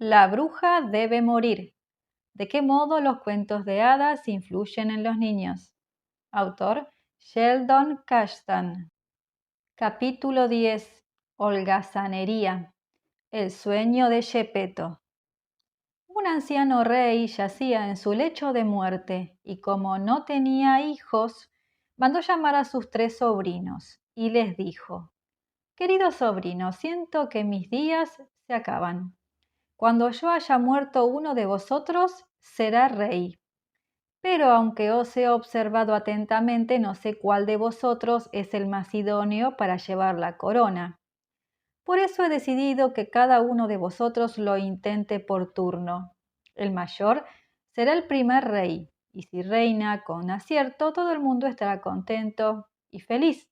La bruja debe morir. ¿De qué modo los cuentos de hadas influyen en los niños? Autor Sheldon Cashtan. Capítulo 10. Holgazanería. El sueño de Gepetto. Un anciano rey yacía en su lecho de muerte y como no tenía hijos, mandó llamar a sus 3 sobrinos y les dijo: Queridos sobrinos, siento que mis días se acaban. Cuando yo haya muerto uno de vosotros, será rey. Pero aunque os he observado atentamente, no sé cuál de vosotros es el más idóneo para llevar la corona. Por eso he decidido que cada uno de vosotros lo intente por turno. El mayor será el primer rey, y si reina con acierto, todo el mundo estará contento y feliz.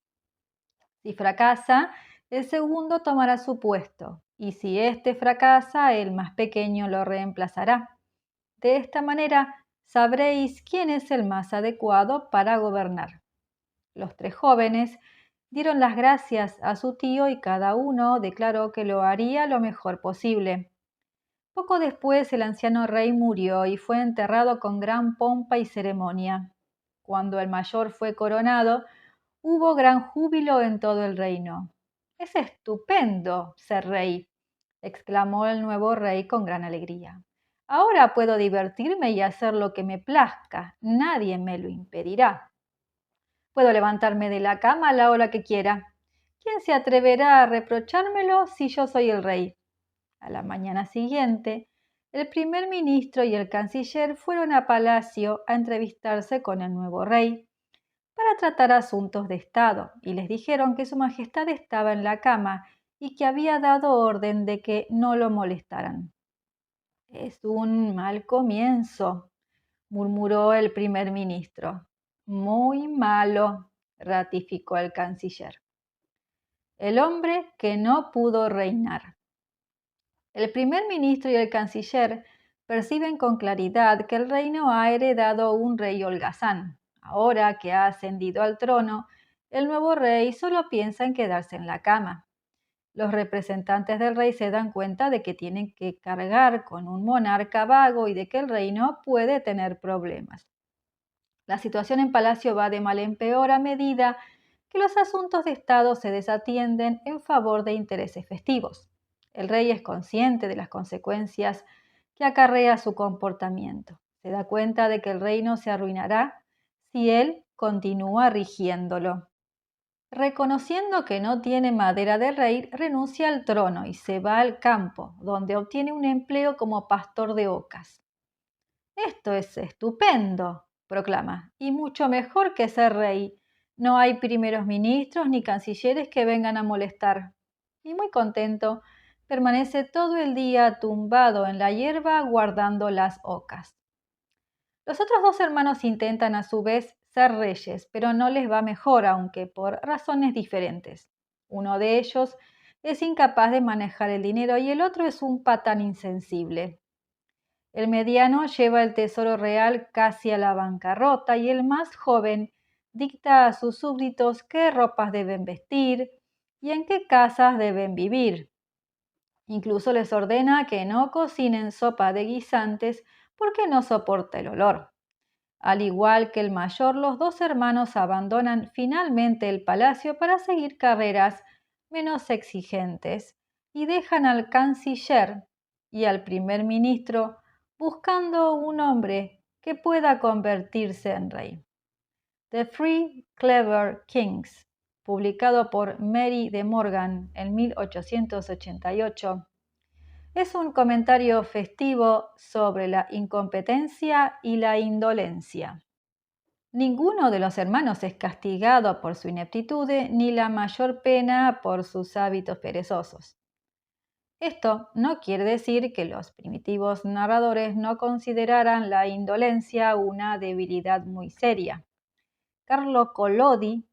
Si fracasa, el segundo tomará su puesto, y si éste fracasa, el más pequeño lo reemplazará. De esta manera sabréis quién es el más adecuado para gobernar. Los 3 jóvenes dieron las gracias a su tío y cada uno declaró que lo haría lo mejor posible. Poco después el anciano rey murió y fue enterrado con gran pompa y ceremonia. Cuando el mayor fue coronado, hubo gran júbilo en todo el reino. «Es estupendo ser rey», exclamó el nuevo rey con gran alegría. «Ahora puedo divertirme y hacer lo que me plazca. Nadie me lo impedirá. Puedo levantarme de la cama a la hora que quiera. ¿Quién se atreverá a reprochármelo si yo soy el rey?» A la mañana siguiente, el primer ministro y el canciller fueron a palacio a entrevistarse con el nuevo rey para tratar asuntos de Estado y les dijeron que su majestad estaba en la cama y que había dado orden de que no lo molestaran. «Es un mal comienzo», murmuró el primer ministro. «Muy malo», ratificó el canciller. El hombre que no pudo reinar. El primer ministro y el canciller perciben con claridad que el reino ha heredado un rey holgazán. Ahora que ha ascendido al trono, el nuevo rey solo piensa en quedarse en la cama. Los representantes del rey se dan cuenta de que tienen que cargar con un monarca vago y de que el reino puede tener problemas. La situación en palacio va de mal en peor a medida que los asuntos de Estado se desatienden en favor de intereses festivos. El rey es consciente de las consecuencias que acarrea su comportamiento. Se da cuenta de que el reino se arruinará si él continúa rigiéndolo. Reconociendo que no tiene madera de rey, renuncia al trono y se va al campo, donde obtiene un empleo como pastor de ocas. «Esto es estupendo», proclama, «y mucho mejor que ser rey. No hay primeros ministros ni cancilleres que vengan a molestar». Y muy contento, permanece todo el día tumbado en la hierba guardando las ocas. Los otros 2 hermanos intentan a su vez ser reyes, pero no les va mejor, aunque por razones diferentes. Uno de ellos es incapaz de manejar el dinero y el otro es un patán insensible. El mediano lleva el tesoro real casi a la bancarrota y el más joven dicta a sus súbditos qué ropas deben vestir y en qué casas deben vivir. Incluso les ordena que no cocinen sopa de guisantes porque no soporta el olor. Al igual que el mayor, los 2 hermanos abandonan finalmente el palacio para seguir carreras menos exigentes y dejan al canciller y al primer ministro buscando un hombre que pueda convertirse en rey. The Three Clever Kings, publicado por Mary de Morgan en 1888, es un comentario festivo sobre la incompetencia y la indolencia. Ninguno de los hermanos es castigado por su ineptitud ni la mayor pena por sus hábitos perezosos. Esto no quiere decir que los primitivos narradores no consideraran la indolencia una debilidad muy seria. Carlo Collodi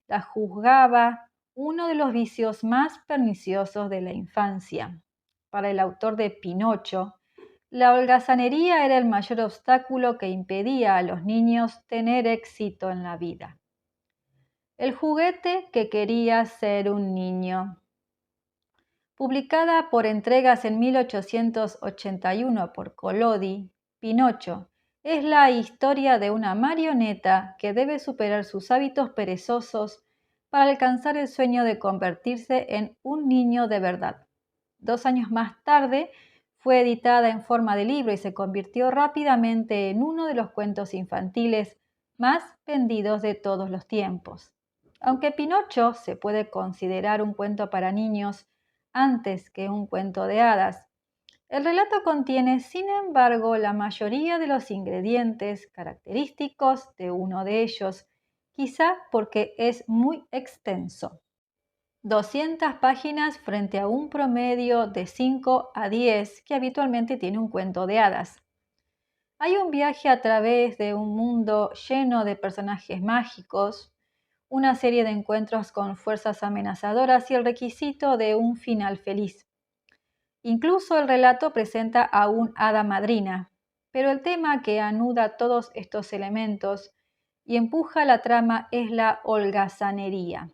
la juzgaba uno de los vicios más perniciosos de la infancia. Para el autor de Pinocho, la holgazanería era el mayor obstáculo que impedía a los niños tener éxito en la vida. El juguete que quería ser un niño. Publicada por entregas en 1881 por Collodi, Pinocho es la historia de una marioneta que debe superar sus hábitos perezosos para alcanzar el sueño de convertirse en un niño de verdad. 2 años más tarde fue editada en forma de libro y se convirtió rápidamente en uno de los cuentos infantiles más vendidos de todos los tiempos. Aunque Pinocho se puede considerar un cuento para niños antes que un cuento de hadas, el relato contiene, sin embargo, la mayoría de los ingredientes característicos de uno de ellos, quizá porque es muy extenso. 200 páginas frente a un promedio de 5 a 10 que habitualmente tiene un cuento de hadas. Hay un viaje a través de un mundo lleno de personajes mágicos, una serie de encuentros con fuerzas amenazadoras y el requisito de un final feliz. Incluso el relato presenta a un hada madrina, pero el tema que anuda todos estos elementos y empuja la trama es la holgazanería.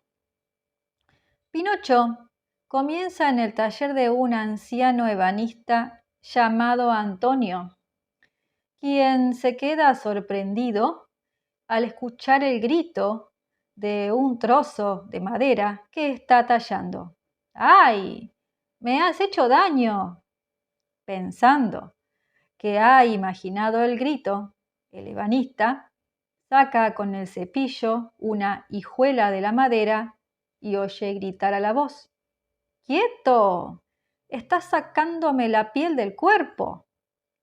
Pinocho comienza en el taller de un anciano ebanista llamado Antonio, quien se queda sorprendido al escuchar el grito de un trozo de madera que está tallando. ¡Ay! ¡Me has hecho daño! Pensando que ha imaginado el grito, el ebanista saca con el cepillo una hijuela de la madera y oye gritar a la voz: ¡Quieto! ¡Estás sacándome la piel del cuerpo!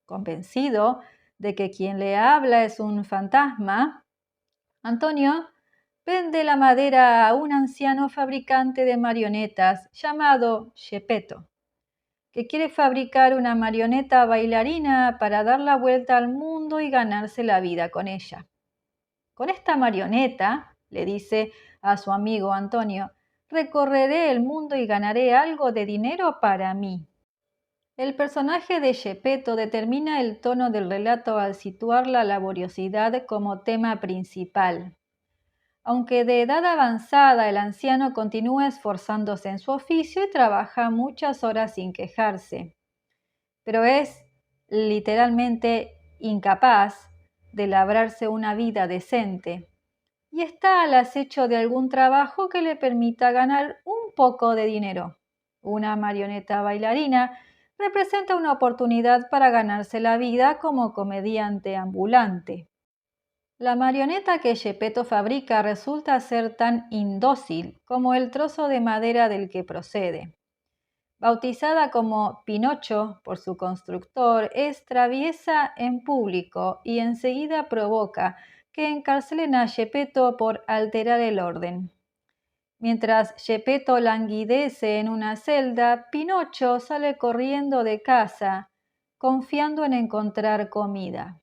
Convencido de que quien le habla es un fantasma, Antonio vende la madera a un anciano fabricante de marionetas llamado Geppetto, que quiere fabricar una marioneta bailarina para dar la vuelta al mundo y ganarse la vida con ella. Con esta marioneta, le dice a su amigo Antonio, recorreré el mundo y ganaré algo de dinero para mí. El personaje de Geppetto determina el tono del relato al situar la laboriosidad como tema principal. Aunque de edad avanzada, el anciano continúa esforzándose en su oficio y trabaja muchas horas sin quejarse, pero es literalmente incapaz de labrarse una vida decente y está al acecho de algún trabajo que le permita ganar un poco de dinero. Una marioneta bailarina representa una oportunidad para ganarse la vida como comediante ambulante. La marioneta que Geppetto fabrica resulta ser tan indócil como el trozo de madera del que procede. Bautizada como Pinocho por su constructor, es traviesa en público y enseguida provoca que encarcelen a Geppetto por alterar el orden. Mientras Geppetto languidece en una celda, Pinocho sale corriendo de casa, confiando en encontrar comida.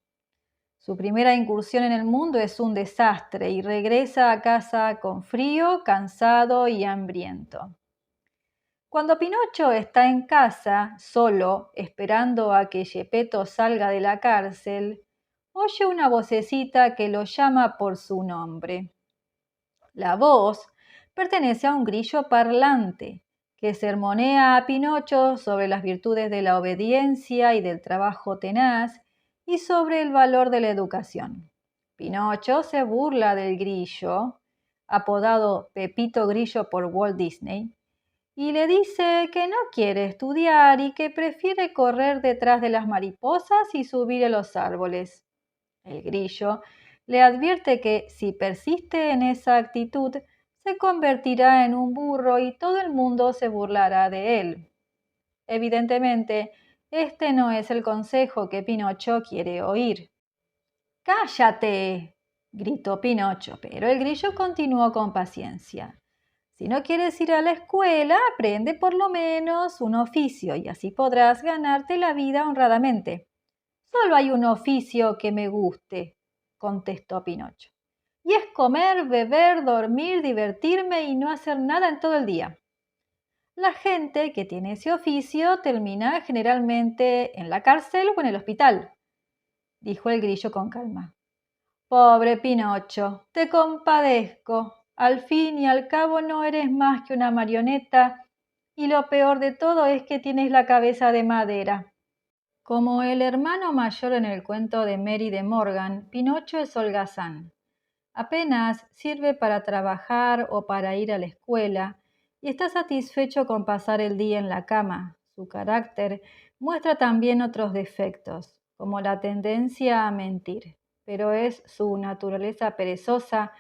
Su primera incursión en el mundo es un desastre y regresa a casa con frío, cansado y hambriento. Cuando Pinocho está en casa, solo, esperando a que Geppetto salga de la cárcel, oye una vocecita que lo llama por su nombre. La voz pertenece a un grillo parlante que sermonea a Pinocho sobre las virtudes de la obediencia y del trabajo tenaz y sobre el valor de la educación. Pinocho se burla del grillo, apodado Pepito Grillo por Walt Disney, y le dice que no quiere estudiar y que prefiere correr detrás de las mariposas y subir a los árboles. El grillo le advierte que si persiste en esa actitud, se convertirá en un burro y todo el mundo se burlará de él. Evidentemente, este no es el consejo que Pinocho quiere oír. ¡Cállate!, gritó Pinocho, pero el grillo continuó con paciencia. Si no quieres ir a la escuela, aprende por lo menos un oficio y así podrás ganarte la vida honradamente. Solo hay un oficio que me guste, contestó Pinocho, y es comer, beber, dormir, divertirme y no hacer nada en todo el día. La gente que tiene ese oficio termina generalmente en la cárcel o en el hospital, dijo el grillo con calma. Pobre Pinocho, te compadezco. Al fin y al cabo no eres más que una marioneta y lo peor de todo es que tienes la cabeza de madera. Como el hermano mayor en el cuento de Mary de Morgan, Pinocho es holgazán. Apenas sirve para trabajar o para ir a la escuela y está satisfecho con pasar el día en la cama. Su carácter muestra también otros defectos, como la tendencia a mentir, pero es su naturaleza perezosa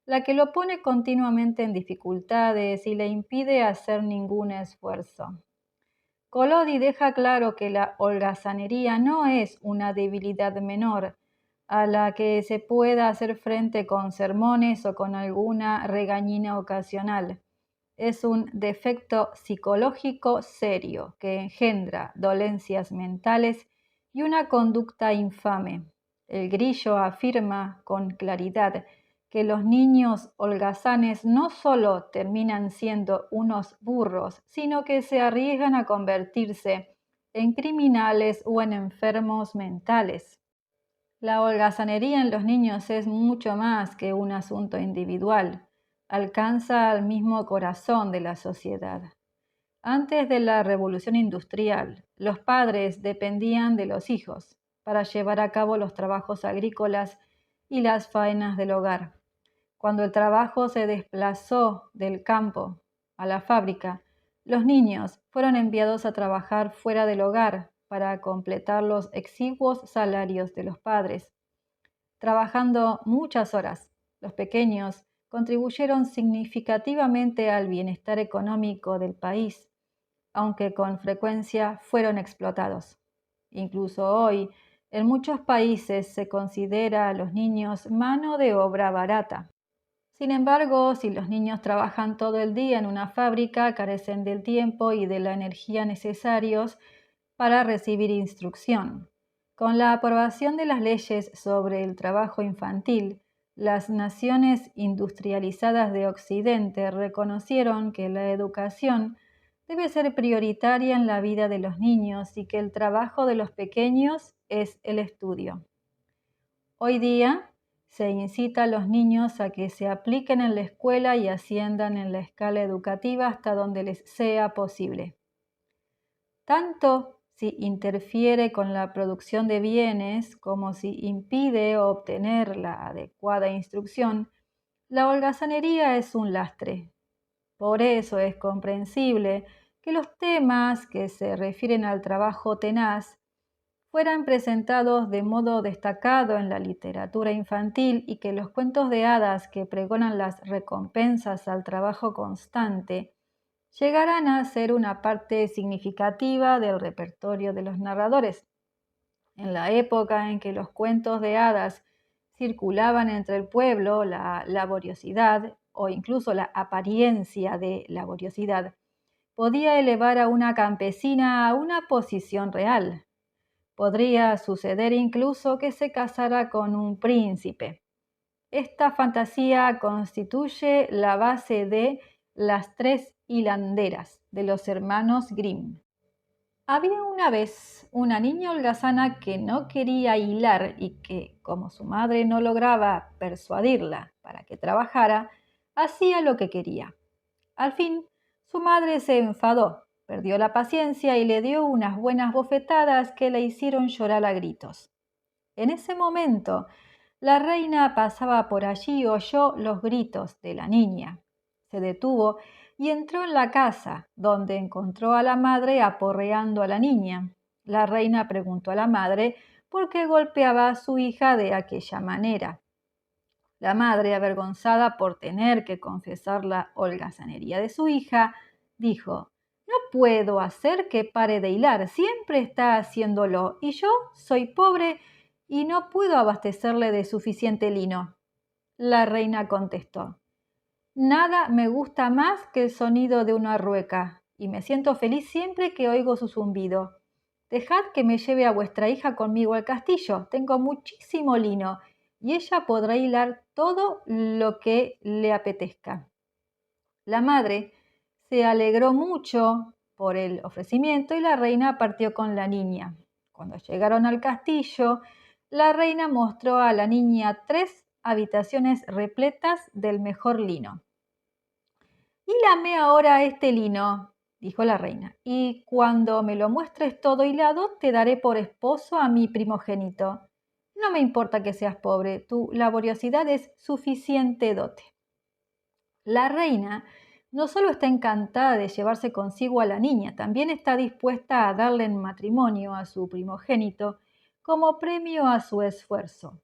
la que lo pone continuamente en dificultades y le impide hacer ningún esfuerzo. Collodi deja claro que la holgazanería no es una debilidad menor a la que se pueda hacer frente con sermones o con alguna regañina ocasional. Es un defecto psicológico serio que engendra dolencias mentales y una conducta infame. El Grillo afirma con claridad que los niños holgazanes no solo terminan siendo unos burros, sino que se arriesgan a convertirse en criminales o en enfermos mentales. La holgazanería en los niños es mucho más que un asunto individual, alcanza al mismo corazón de la sociedad. Antes de la revolución industrial, los padres dependían de los hijos para llevar a cabo los trabajos agrícolas y las faenas del hogar. Cuando el trabajo se desplazó del campo a la fábrica, los niños fueron enviados a trabajar fuera del hogar para completar los exiguos salarios de los padres. Trabajando muchas horas, los pequeños contribuyeron significativamente al bienestar económico del país, aunque con frecuencia fueron explotados. Incluso hoy, en muchos países se considera a los niños mano de obra barata. Sin embargo, si los niños trabajan todo el día en una fábrica, carecen del tiempo y de la energía necesarios para recibir instrucción. Con la aprobación de las leyes sobre el trabajo infantil, las naciones industrializadas de Occidente reconocieron que la educación debe ser prioritaria en la vida de los niños y que el trabajo de los pequeños es el estudio. Hoy día se incita a los niños a que se apliquen en la escuela y asciendan en la escala educativa hasta donde les sea posible. Tanto si interfiere con la producción de bienes como si impide obtener la adecuada instrucción, la holgazanería es un lastre. Por eso es comprensible que los temas que se refieren al trabajo tenaz fueran presentados de modo destacado en la literatura infantil y que los cuentos de hadas que pregonan las recompensas al trabajo constante llegaran a ser una parte significativa del repertorio de los narradores. En la época en que los cuentos de hadas circulaban entre el pueblo, la laboriosidad o incluso la apariencia de laboriosidad podía elevar a una campesina a una posición real. Podría suceder incluso que se casara con un príncipe. Esta fantasía constituye la base de Las tres hilanderas de los hermanos Grimm. Había una vez una niña holgazana que no quería hilar y que, como su madre no lograba persuadirla para que trabajara, hacía lo que quería. Al fin, su madre se enfadó, perdió la paciencia y le dio unas buenas bofetadas que le hicieron llorar a gritos. En ese momento, la reina pasaba por allí y oyó los gritos de la niña. Se detuvo y entró en la casa, donde encontró a la madre aporreando a la niña. La reina preguntó a la madre por qué golpeaba a su hija de aquella manera. La madre, avergonzada por tener que confesar la holgazanería de su hija, dijo: «No puedo hacer que pare de hilar, siempre está haciéndolo, y yo soy pobre y no puedo abastecerle de suficiente lino». La reina contestó: «Nada me gusta más que el sonido de una rueca, y me siento feliz siempre que oigo su zumbido. Dejad que me lleve a vuestra hija conmigo al castillo, tengo muchísimo lino, y ella podrá hilar todo lo que le apetezca». La madre se alegró mucho por el ofrecimiento y la reina partió con la niña. Cuando llegaron al castillo, la reina mostró a la niña 3 habitaciones repletas del mejor lino. «Hílame ahora este lino», dijo la reina, y cuando me lo muestres todo hilado, te daré por esposo a mi primogénito. No me importa que seas pobre, tu laboriosidad es suficiente dote. La reina no solo está encantada de llevarse consigo a la niña, también está dispuesta a darle en matrimonio a su primogénito como premio a su esfuerzo.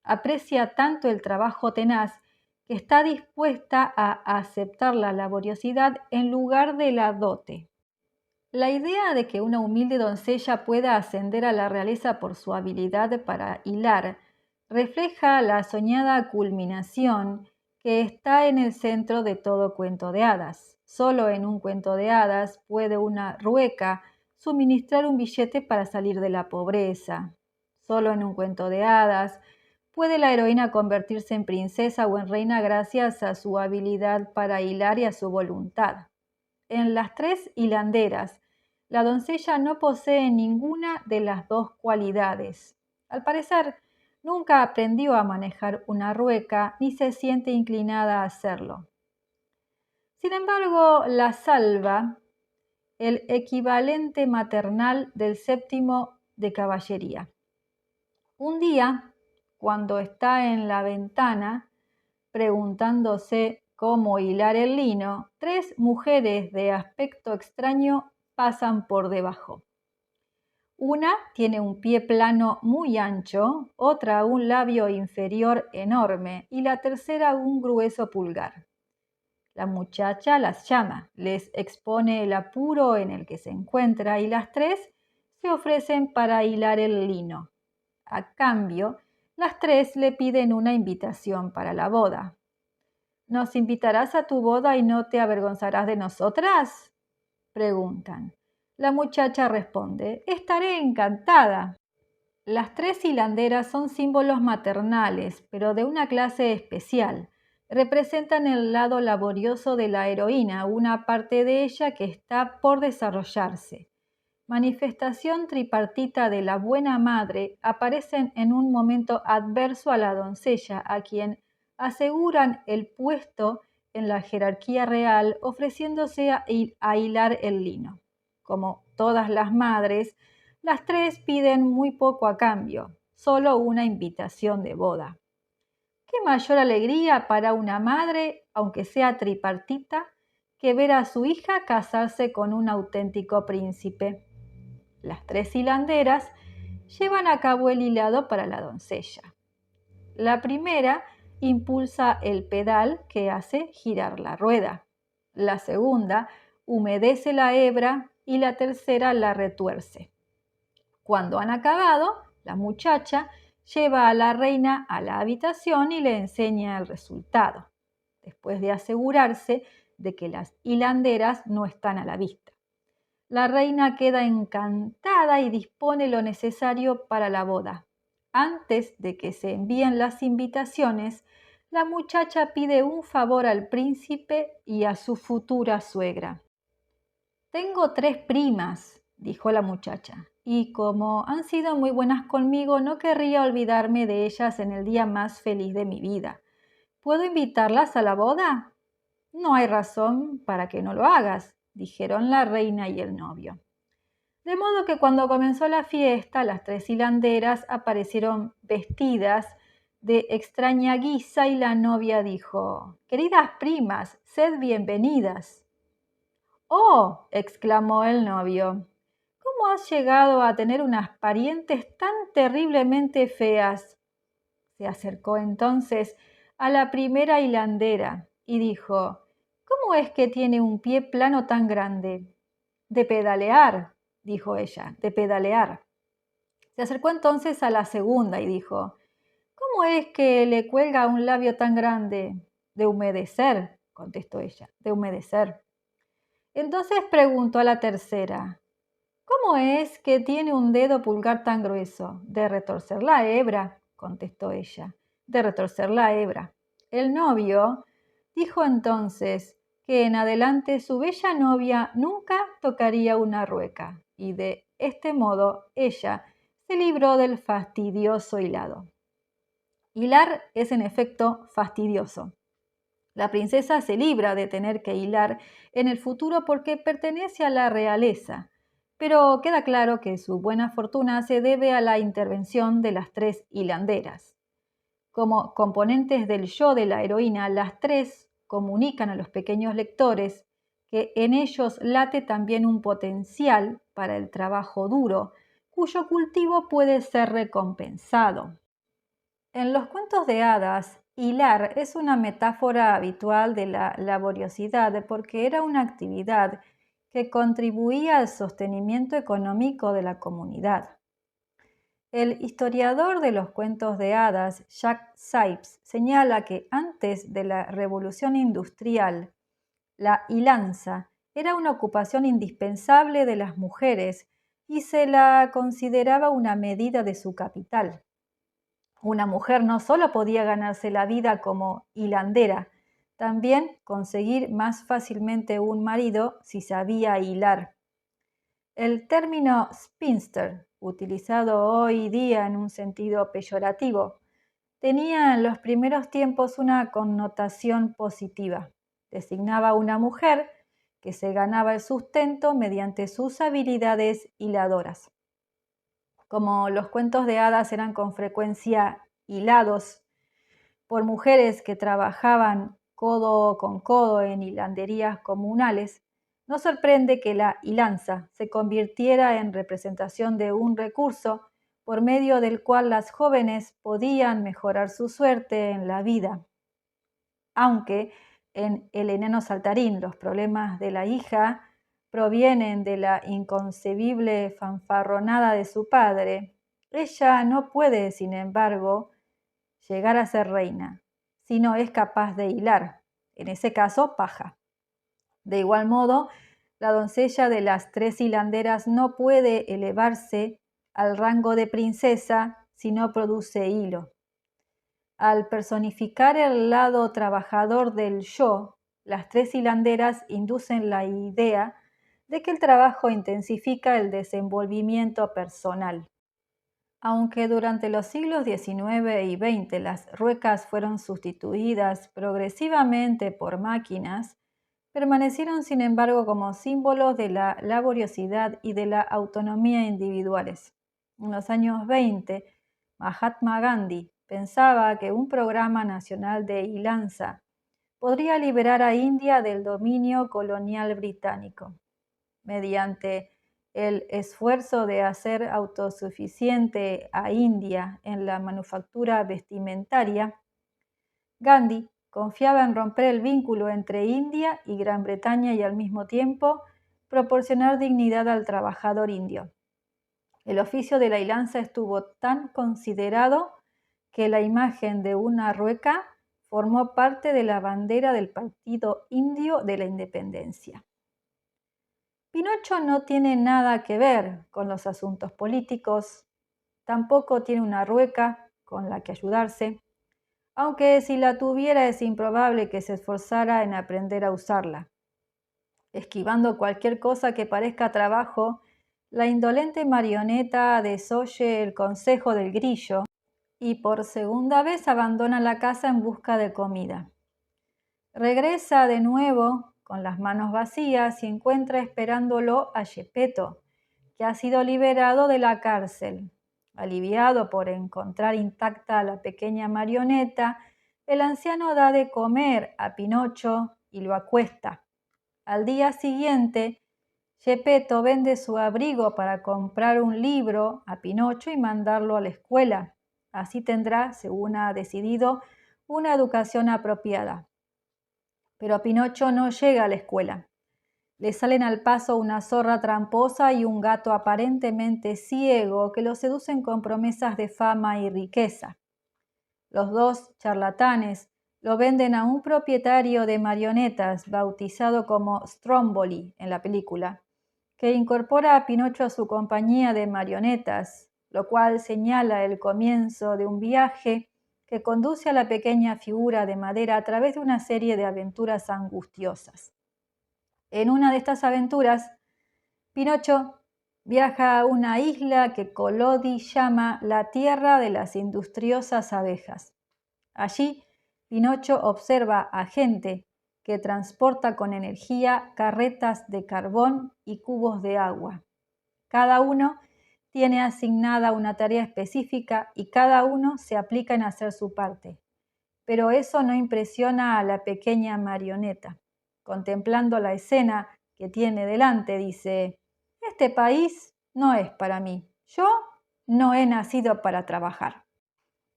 Aprecia tanto el trabajo tenaz que está dispuesta a aceptar la laboriosidad en lugar de la dote. La idea de que una humilde doncella pueda ascender a la realeza por su habilidad para hilar refleja la soñada culminación que está en el centro de todo cuento de hadas. Solo en un cuento de hadas puede una rueca suministrar un billete para salir de la pobreza. Solo en un cuento de hadas puede la heroína convertirse en princesa o en reina gracias a su habilidad para hilar y a su voluntad. En las tres hilanderas, la doncella no posee ninguna de las dos cualidades. Al parecer, nunca aprendió a manejar una rueca ni se siente inclinada a hacerlo. Sin embargo, la salva el equivalente maternal del séptimo de caballería. Un día, cuando está en la ventana, preguntándose cómo hilar el lino, tres mujeres de aspecto extraño pasan por debajo. Una tiene un pie plano muy ancho, otra un labio inferior enorme y la tercera un grueso pulgar. La muchacha las llama, les expone el apuro en el que se encuentra y las tres se ofrecen para hilar el lino. A cambio, las tres le piden una invitación para la boda. ¿Nos invitarás a tu boda y no te avergonzarás de nosotras?, preguntan. La muchacha responde, estaré encantada. Las tres hilanderas son símbolos maternales, pero de una clase especial. Representan el lado laborioso de la heroína, una parte de ella que está por desarrollarse. Manifestación tripartita de la buena madre, aparecen en un momento adverso a la doncella, a quien aseguran el puesto en la jerarquía real, ofreciéndose a hilar el lino. Como todas las madres, las tres piden muy poco a cambio, solo una invitación de boda. ¿Qué mayor alegría para una madre, aunque sea tripartita, que ver a su hija casarse con un auténtico príncipe? Las tres hilanderas llevan a cabo el hilado para la doncella. La primera impulsa el pedal que hace girar la rueda. La segunda humedece la hebra y la tercera la retuerce. Cuando han acabado, la muchacha lleva a la reina a la habitación y le enseña el resultado, después de asegurarse de que las hilanderas no están a la vista. La reina queda encantada y dispone lo necesario para la boda. Antes de que se envíen las invitaciones, la muchacha pide un favor al príncipe y a su futura suegra. Tengo tres primas, dijo la muchacha, y como han sido muy buenas conmigo, no querría olvidarme de ellas en el día más feliz de mi vida. ¿Puedo invitarlas a la boda? No hay razón para que no lo hagas, dijeron la reina y el novio. De modo que cuando comenzó la fiesta, las tres hilanderas aparecieron vestidas de extraña guisa y la novia dijo, queridas primas, sed bienvenidas. ¡Oh!, exclamó el novio, ¿cómo has llegado a tener unas parientes tan terriblemente feas? Se acercó entonces a la primera hilandera y dijo, ¿cómo es que tiene un pie plano tan grande? De pedalear, dijo ella, de pedalear. Se acercó entonces a la segunda y dijo, ¿cómo es que le cuelga un labio tan grande? De humedecer, contestó ella, de humedecer. Entonces preguntó a la tercera, ¿cómo es que tiene un dedo pulgar tan grueso? De retorcer la hebra, contestó ella, de retorcer la hebra. El novio dijo entonces que en adelante su bella novia nunca tocaría una rueca, y de este modo ella se libró del fastidioso hilado. Hilar es en efecto fastidioso. La princesa se libra de tener que hilar en el futuro porque pertenece a la realeza, pero queda claro que su buena fortuna se debe a la intervención de las tres hilanderas. Como componentes del yo de la heroína, las tres comunican a los pequeños lectores que en ellos late también un potencial para el trabajo duro, cuyo cultivo puede ser recompensado. En los cuentos de hadas, hilar es una metáfora habitual de la laboriosidad porque era una actividad que contribuía al sostenimiento económico de la comunidad. El historiador de los cuentos de hadas, Jack Sipes, señala que antes de la revolución industrial, la hilanza era una ocupación indispensable de las mujeres y se la consideraba una medida de su capital. Una mujer no solo podía ganarse la vida como hilandera, también conseguir más fácilmente un marido si sabía hilar. El término spinster, utilizado hoy día en un sentido peyorativo, tenía en los primeros tiempos una connotación positiva. Designaba a una mujer que se ganaba el sustento mediante sus habilidades hiladoras. Como los cuentos de hadas eran con frecuencia hilados por mujeres que trabajaban codo con codo en hilanderías comunales, no sorprende que la hilanza se convirtiera en representación de un recurso por medio del cual las jóvenes podían mejorar su suerte en la vida. Aunque en El enano saltarín los problemas de la hija provienen de la inconcebible fanfarronada de su padre, ella no puede, sin embargo, llegar a ser reina, si no es capaz de hilar, en ese caso paja. De igual modo, la doncella de las tres hilanderas no puede elevarse al rango de princesa si no produce hilo. Al personificar el lado trabajador del yo, las tres hilanderas inducen la idea de que el trabajo intensifica el desenvolvimiento personal. Aunque durante los siglos XIX y XX las ruecas fueron sustituidas progresivamente por máquinas, permanecieron sin embargo como símbolos de la laboriosidad y de la autonomía individuales. En los años 20, Mahatma Gandhi pensaba que un programa nacional de hilanza podría liberar a India del dominio colonial británico. Mediante el esfuerzo de hacer autosuficiente a India en la manufactura vestimentaria, Gandhi confiaba en romper el vínculo entre India y Gran Bretaña y al mismo tiempo proporcionar dignidad al trabajador indio. El oficio de la hilanza estuvo tan considerado que la imagen de una rueca formó parte de la bandera del Partido Indio de la Independencia. Pinocho no tiene nada que ver con los asuntos políticos, tampoco tiene una rueca con la que ayudarse, aunque si la tuviera es improbable que se esforzara en aprender a usarla. Esquivando cualquier cosa que parezca trabajo, la indolente marioneta desoye el consejo del grillo y por segunda vez abandona la casa en busca de comida. Regresa de nuevo con las manos vacías y encuentra esperándolo a Gepetto, que ha sido liberado de la cárcel. Aliviado por encontrar intacta a la pequeña marioneta, el anciano da de comer a Pinocho y lo acuesta. Al día siguiente, Gepetto vende su abrigo para comprar un libro a Pinocho y mandarlo a la escuela. Así tendrá, según ha decidido, una educación apropiada. Pero Pinocho no llega a la escuela. Le salen al paso una zorra tramposa y un gato aparentemente ciego que lo seducen con promesas de fama y riqueza. Los dos charlatanes lo venden a un propietario de marionetas bautizado como Stromboli en la película, que incorpora a Pinocho a su compañía de marionetas, lo cual señala el comienzo de un viaje que conduce a la pequeña figura de madera a través de una serie de aventuras angustiosas. En una de estas aventuras, Pinocho viaja a una isla que Collodi llama la tierra de las industriosas abejas. Allí Pinocho observa a gente que transporta con energía carretas de carbón y cubos de agua. Cada uno tiene asignada una tarea específica y cada uno se aplica en hacer su parte. Pero eso no impresiona a la pequeña marioneta. Contemplando la escena que tiene delante, dice: este país no es para mí. Yo no he nacido para trabajar.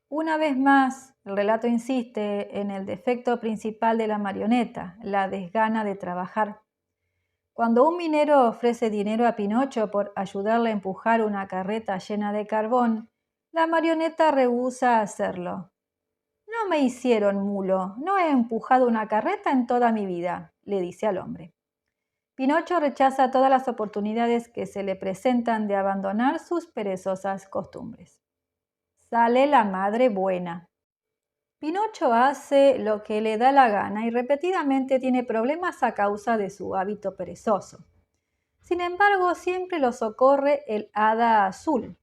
Una vez más, el relato insiste en el defecto principal de la marioneta, la desgana de trabajar. Cuando un minero ofrece dinero a Pinocho por ayudarle a empujar una carreta llena de carbón, la marioneta rehúsa hacerlo. No me hicieron mulo, no he empujado una carreta en toda mi vida, le dice al hombre. Pinocho rechaza todas las oportunidades que se le presentan de abandonar sus perezosas costumbres. Sale la madre buena. Pinocho hace lo que le da la gana y repetidamente tiene problemas a causa de su hábito perezoso. Sin embargo, siempre lo socorre el Hada Azul,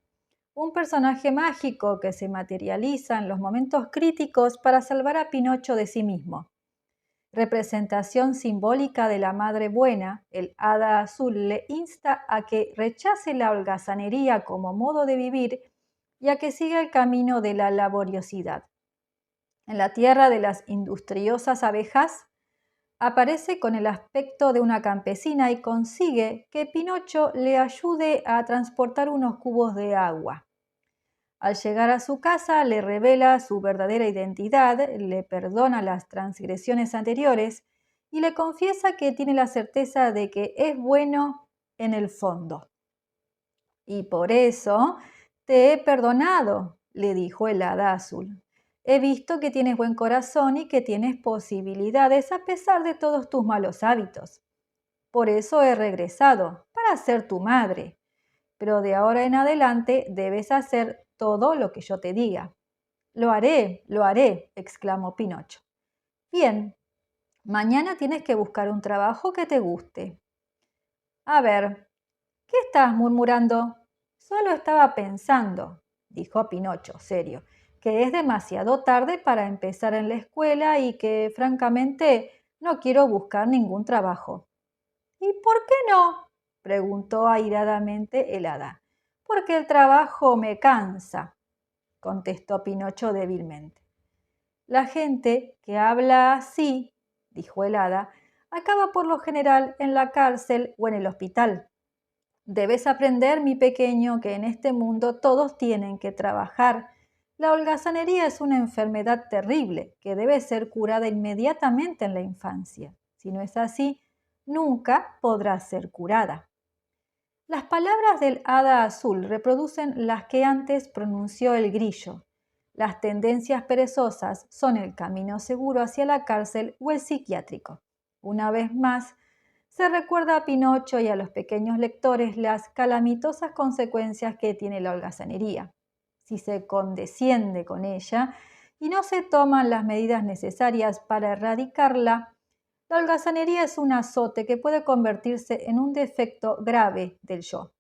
un personaje mágico que se materializa en los momentos críticos para salvar a Pinocho de sí mismo. Representación simbólica de la Madre Buena, el Hada Azul le insta a que rechace la holgazanería como modo de vivir y a que siga el camino de la laboriosidad. En la tierra de las industriosas abejas, aparece con el aspecto de una campesina y consigue que Pinocho le ayude a transportar unos cubos de agua. Al llegar a su casa, le revela su verdadera identidad, le perdona las transgresiones anteriores y le confiesa que tiene la certeza de que es bueno en el fondo. Y por eso te he perdonado, le dijo el Hada Azul. He visto que tienes buen corazón y que tienes posibilidades a pesar de todos tus malos hábitos. Por eso he regresado, para ser tu madre. Pero de ahora en adelante debes hacer todo lo que yo te diga. Lo haré, exclamó Pinocho. Bien, mañana tienes que buscar un trabajo que te guste. A ver, ¿qué estás murmurando? Solo estaba pensando, dijo Pinocho, serio, que es demasiado tarde para empezar en la escuela y que, francamente, no quiero buscar ningún trabajo. ¿Y por qué no? Preguntó airadamente el hada. Porque el trabajo me cansa, contestó Pinocho débilmente. La gente que habla así, dijo el hada, acaba por lo general en la cárcel o en el hospital. Debes aprender, mi pequeño, que en este mundo todos tienen que trabajar. La holgazanería es una enfermedad terrible que debe ser curada inmediatamente en la infancia. Si no es así, nunca podrá ser curada. Las palabras del hada azul reproducen las que antes pronunció el grillo. Las tendencias perezosas son el camino seguro hacia la cárcel o el psiquiátrico. Una vez más, se recuerda a Pinocho y a los pequeños lectores las calamitosas consecuencias que tiene la holgazanería. Si se condesciende con ella y no se toman las medidas necesarias para erradicarla, la holgazanería es un azote que puede convertirse en un defecto grave del yo.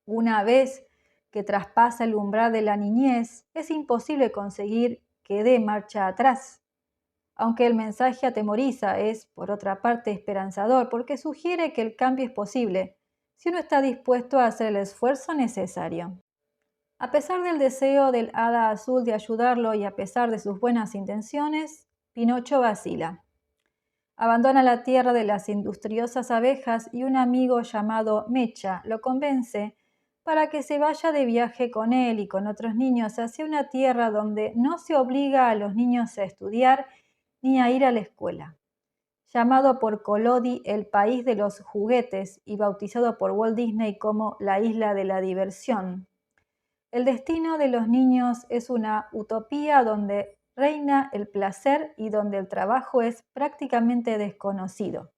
Una vez que traspasa el umbral de la niñez, es imposible conseguir que dé marcha atrás. Aunque el mensaje atemoriza, es, por otra parte, esperanzador porque sugiere que el cambio es posible si uno está dispuesto a hacer el esfuerzo necesario. A pesar del deseo del hada azul de ayudarlo y a pesar de sus buenas intenciones, Pinocho vacila. Abandona la tierra de las industriosas abejas y un amigo llamado Mecha lo convence para que se vaya de viaje con él y con otros niños hacia una tierra donde no se obliga a los niños a estudiar ni a ir a la escuela. Llamado por Collodi el país de los juguetes y bautizado por Walt Disney como la isla de la diversión. El destino de los niños es una utopía donde reina el placer y donde el trabajo es prácticamente desconocido.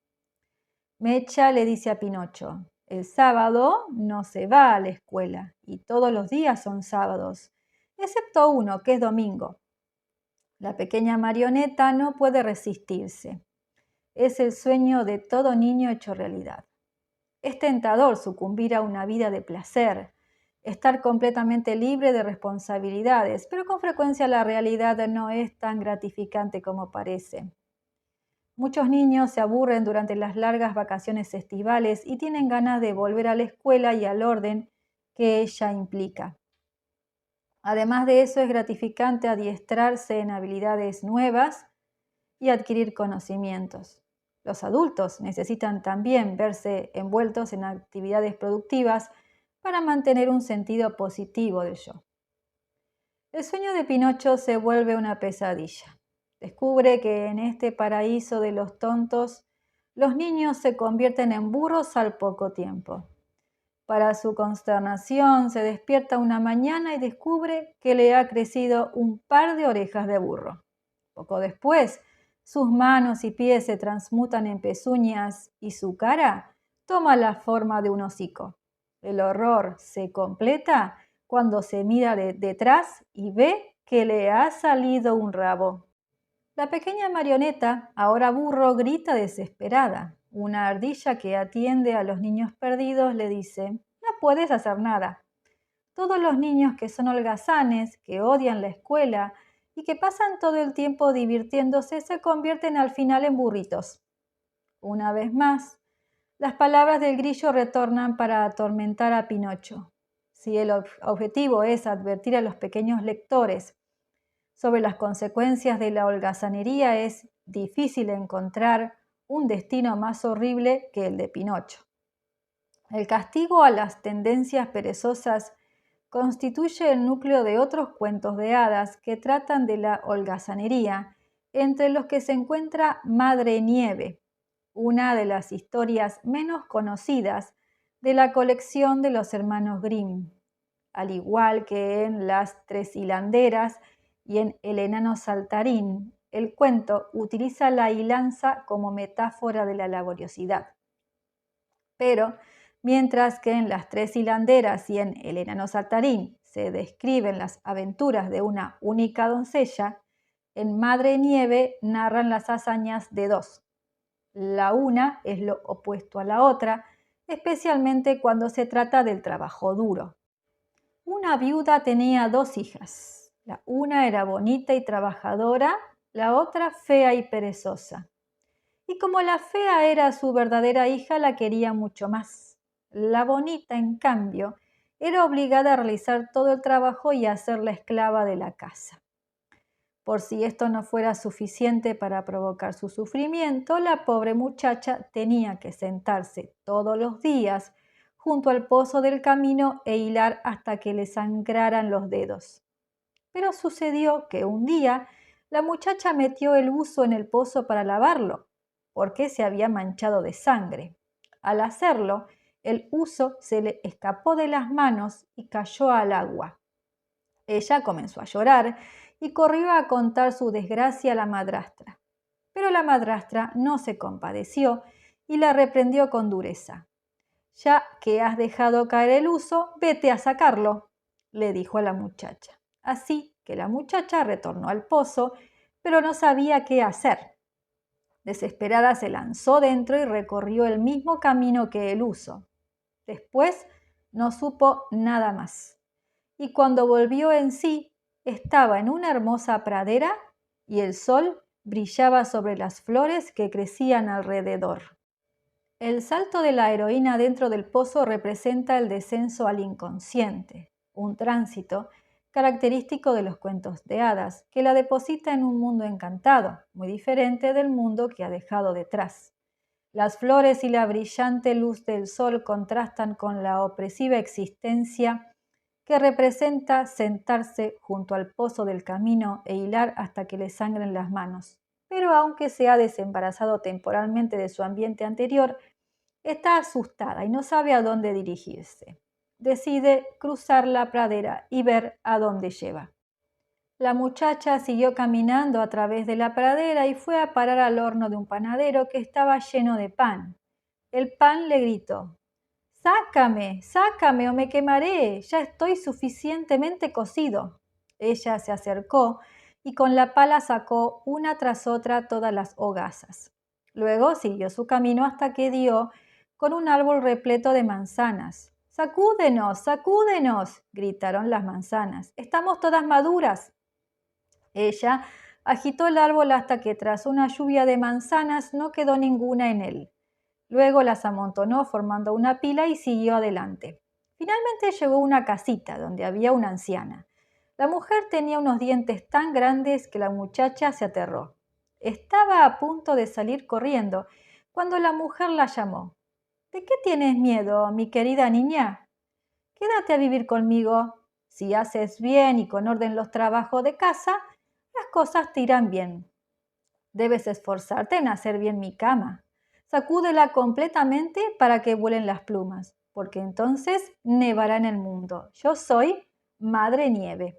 Mecha le dice a Pinocho: el sábado no se va a la escuela y todos los días son sábados, excepto uno que es domingo. La pequeña marioneta no puede resistirse. Es el sueño de todo niño hecho realidad. Es tentador sucumbir a una vida de placer. estar completamente libre de responsabilidades, pero con frecuencia la realidad no es tan gratificante como parece. Muchos niños se aburren durante las largas vacaciones estivales y tienen ganas de volver a la escuela y al orden que ella implica. Además de eso, es gratificante adiestrarse en habilidades nuevas y adquirir conocimientos. Los adultos necesitan también verse envueltos en actividades productivas para mantener un sentido positivo del yo. El sueño de Pinocho se vuelve una pesadilla. Descubre que en este paraíso de los tontos, los niños se convierten en burros al poco tiempo. Para su consternación, se despierta una mañana y descubre que le ha crecido un par de orejas de burro. Poco después, sus manos y pies se transmutan en pezuñas y su cara toma la forma de un hocico. El horror se completa cuando se mira detrás y ve que le ha salido un rabo. La pequeña marioneta, ahora burro, grita desesperada. Una ardilla que atiende a los niños perdidos le dice: no puedes hacer nada. Todos los niños que son holgazanes, que odian la escuela y que pasan todo el tiempo divirtiéndose se convierten al final en burritos. Una vez más, las palabras del grillo retornan para atormentar a Pinocho. Si el objetivo es advertir a los pequeños lectores sobre las consecuencias de la holgazanería, es difícil encontrar un destino más horrible que el de Pinocho. El castigo a las tendencias perezosas constituye el núcleo de otros cuentos de hadas que tratan de la holgazanería, entre los que se encuentra Madre Nieve, una de las historias menos conocidas de la colección de los hermanos Grimm. Al igual que en Las Tres Hilanderas y en El enano saltarín, el cuento utiliza la hilanza como metáfora de la laboriosidad. Pero, mientras que en Las Tres Hilanderas y en El enano saltarín se describen las aventuras de una única doncella, en Madre Nieve narran las hazañas de dos. La una es lo opuesto a la otra, especialmente cuando se trata del trabajo duro. Una viuda tenía dos hijas. La una era bonita y trabajadora, la otra fea y perezosa. Y como la fea era su verdadera hija, la quería mucho más. La bonita, en cambio, era obligada a realizar todo el trabajo y a ser la esclava de la casa. Por si esto no fuera suficiente para provocar su sufrimiento, la pobre muchacha tenía que sentarse todos los días junto al pozo del camino e hilar hasta que le sangraran los dedos. Pero sucedió que un día la muchacha metió el huso en el pozo para lavarlo, porque se había manchado de sangre. Al hacerlo, el huso se le escapó de las manos y cayó al agua. Ella comenzó a llorar y corrió a contar su desgracia a la madrastra. Pero la madrastra no se compadeció y la reprendió con dureza. Ya que has dejado caer el huso, vete a sacarlo, le dijo a la muchacha. Así que la muchacha retornó al pozo, pero no sabía qué hacer. Desesperada se lanzó dentro y recorrió el mismo camino que el huso. Después no supo nada más. Y cuando volvió en sí, estaba en una hermosa pradera y el sol brillaba sobre las flores que crecían alrededor. El salto de la heroína dentro del pozo representa el descenso al inconsciente, un tránsito característico de los cuentos de hadas, que la deposita en un mundo encantado, muy diferente del mundo que ha dejado detrás. Las flores y la brillante luz del sol contrastan con la opresiva existencia que representa sentarse junto al pozo del camino e hilar hasta que le sangren las manos. Pero aunque se ha desembarazado temporalmente de su ambiente anterior, está asustada y no sabe a dónde dirigirse. Decide cruzar la pradera y ver a dónde lleva. La muchacha siguió caminando a través de la pradera y fue a parar al horno de un panadero que estaba lleno de pan. El pan le gritó: sácame, sácame o me quemaré, ya estoy suficientemente cocido. Ella se acercó y con la pala sacó una tras otra todas las hogazas. Luego siguió su camino hasta que dio con un árbol repleto de manzanas. ¡Sacúdenos, sacúdenos!, gritaron las manzanas. ¡Estamos todas maduras! Ella agitó el árbol hasta que tras una lluvia de manzanas no quedó ninguna en él. Luego las amontonó formando una pila y siguió adelante. Finalmente llegó a una casita donde había una anciana. La mujer tenía unos dientes tan grandes que la muchacha se aterró. Estaba a punto de salir corriendo cuando la mujer la llamó. ¿De qué tienes miedo, mi querida niña? Quédate a vivir conmigo. Si haces bien y con orden los trabajos de casa, las cosas te irán bien. Debes esforzarte en hacer bien mi cama. Sacúdela completamente para que vuelen las plumas, porque entonces nevará en el mundo. Yo soy Madre Nieve.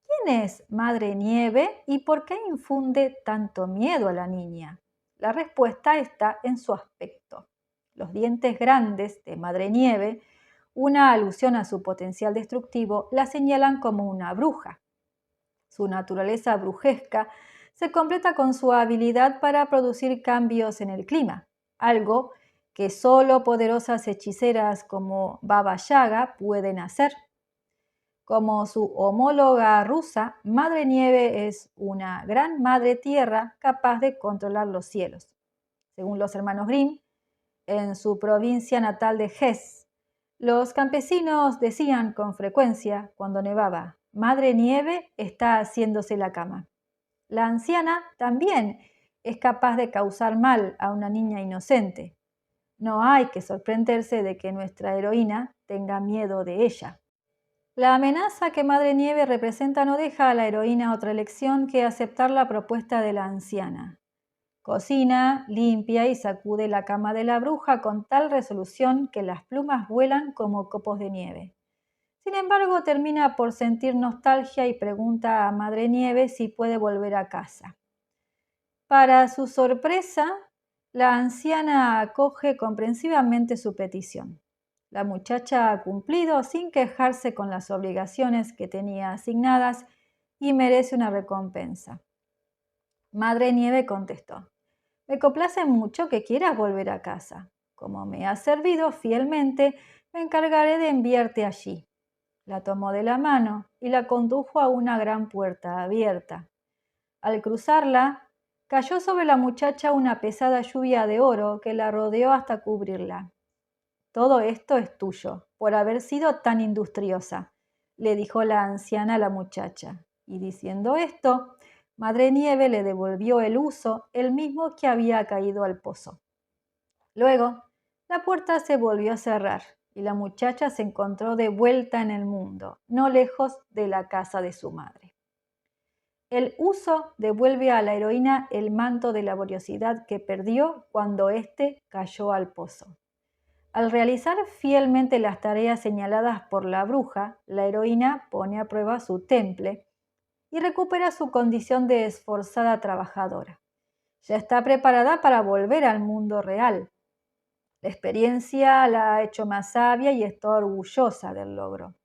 ¿Quién es Madre Nieve y por qué infunde tanto miedo a la niña? La respuesta está en su aspecto. Los dientes grandes de Madre Nieve, una alusión a su potencial destructivo, la señalan como una bruja. Su naturaleza brujesca se completa con su habilidad para producir cambios en el clima, algo que solo poderosas hechiceras como Baba Yaga pueden hacer. Como su homóloga rusa, Madre Nieve es una gran madre tierra capaz de controlar los cielos. Según los hermanos Grimm, en su provincia natal de Hesse, los campesinos decían con frecuencia cuando nevaba: Madre Nieve está haciéndose la cama. La anciana también es capaz de causar mal a una niña inocente. No hay que sorprenderse de que nuestra heroína tenga miedo de ella. La amenaza que Madre Nieve representa no deja a la heroína otra elección que aceptar la propuesta de la anciana. Cocina, limpia y sacude la cama de la bruja con tal resolución que las plumas vuelan como copos de nieve. Sin embargo, termina por sentir nostalgia y pregunta a Madre Nieve si puede volver a casa. Para su sorpresa, la anciana acoge comprensivamente su petición. La muchacha ha cumplido sin quejarse con las obligaciones que tenía asignadas y merece una recompensa. Madre Nieve contestó: me complace mucho que quieras volver a casa. Como me has servido fielmente, me encargaré de enviarte allí. La tomó de la mano y la condujo a una gran puerta abierta. Al cruzarla, cayó sobre la muchacha una pesada lluvia de oro que la rodeó hasta cubrirla. Todo esto es tuyo, por haber sido tan industriosa, le dijo la anciana a la muchacha. Y diciendo esto, Madre Nieve le devolvió el uso, el mismo que había caído al pozo. Luego, la puerta se volvió a cerrar y la muchacha se encontró de vuelta en el mundo, no lejos de la casa de su madre. El uso devuelve a la heroína el manto de laboriosidad que perdió cuando éste cayó al pozo. Al realizar fielmente las tareas señaladas por la bruja, la heroína pone a prueba su temple y recupera su condición de esforzada trabajadora. Ya está preparada para volver al mundo real. La experiencia la ha hecho más sabia y está orgullosa del logro.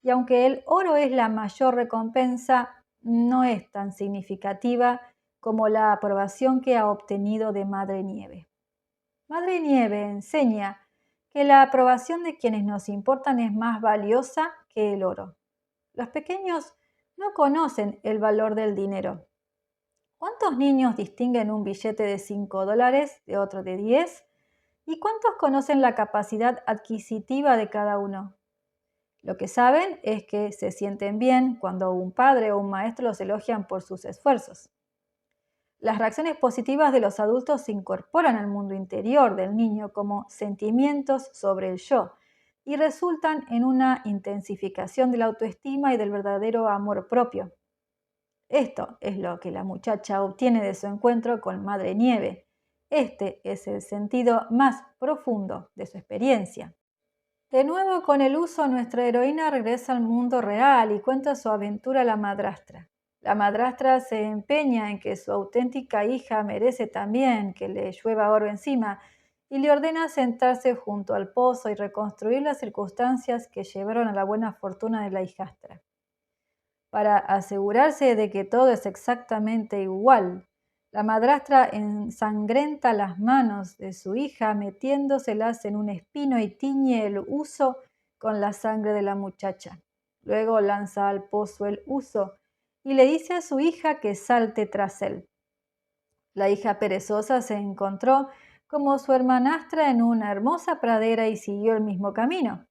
Y aunque el oro es la mayor recompensa, no es tan significativa como la aprobación que ha obtenido de Madre Nieve. Madre Nieve enseña que la aprobación de quienes nos importan es más valiosa que el oro. Los pequeños no conocen el valor del dinero. ¿Cuántos niños distinguen un billete de $5 de otro de 10? ¿Y cuántos conocen la capacidad adquisitiva de cada uno? Lo que saben es que se sienten bien cuando un padre o un maestro los elogian por sus esfuerzos. Las reacciones positivas de los adultos se incorporan al mundo interior del niño como sentimientos sobre el yo y resultan en una intensificación de la autoestima y del verdadero amor propio. Esto es lo que la muchacha obtiene de su encuentro con Madre Nieve. Este es el sentido más profundo de su experiencia. De nuevo con el uso, nuestra heroína regresa al mundo real y cuenta su aventura a la madrastra. La madrastra se empeña en que su auténtica hija merece también que le llueva oro encima y le ordena sentarse junto al pozo y reconstruir las circunstancias que llevaron a la buena fortuna de la hijastra. Para asegurarse de que todo es exactamente igual, La madrastra ensangrenta las manos de su hija metiéndoselas en un espino y tiñe el huso con la sangre de la muchacha. Luego lanza al pozo el huso y le dice a su hija que salte tras él. La hija perezosa se encontró como su hermanastra en una hermosa pradera y siguió el mismo camino.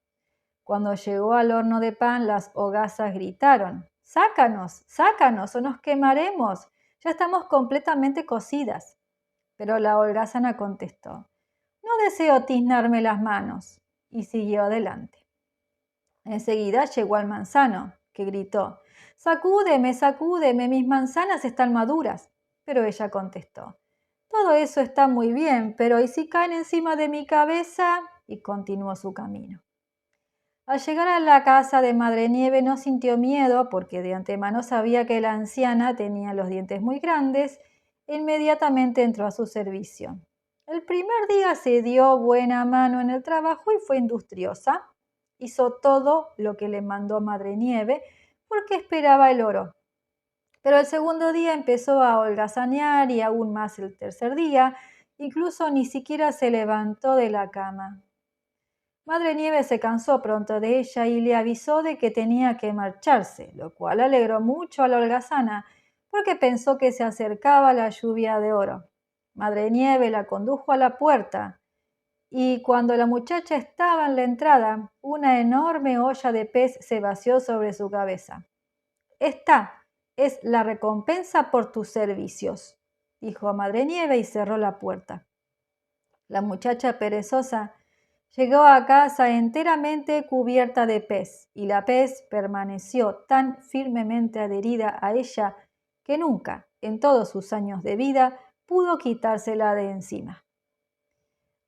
Cuando llegó al horno de pan, las hogazas gritaron: «¡Sácanos, sácanos o nos quemaremos! Ya estamos completamente cocidas». Pero la holgazana contestó: «No deseo tiznarme las manos», y siguió adelante. Enseguida llegó al manzano, que gritó: «¡Sacúdeme, sacúdeme, mis manzanas están maduras!». Pero ella contestó: «Todo eso está muy bien, pero ¿y si caen encima de mi cabeza?». Y continuó su camino. Al llegar a la casa de Madre Nieve no sintió miedo porque de antemano sabía que la anciana tenía los dientes muy grandes e inmediatamente entró a su servicio. El primer día se dio buena mano en el trabajo y fue industriosa. Hizo todo lo que le mandó Madre Nieve porque esperaba el oro. Pero el segundo día empezó a holgazanear y aún más el tercer día, incluso ni siquiera se levantó de la cama. Madre Nieve se cansó pronto de ella y le avisó de que tenía que marcharse, lo cual alegró mucho a la holgazana porque pensó que se acercaba la lluvia de oro. Madre Nieve la condujo a la puerta y cuando la muchacha estaba en la entrada, una enorme olla de pez se vació sobre su cabeza. «Esta es la recompensa por tus servicios», dijo Madre Nieve y cerró la puerta. La muchacha perezosa llegó a casa enteramente cubierta de pez, y la pez permaneció tan firmemente adherida a ella que nunca, en todos sus años de vida, pudo quitársela de encima.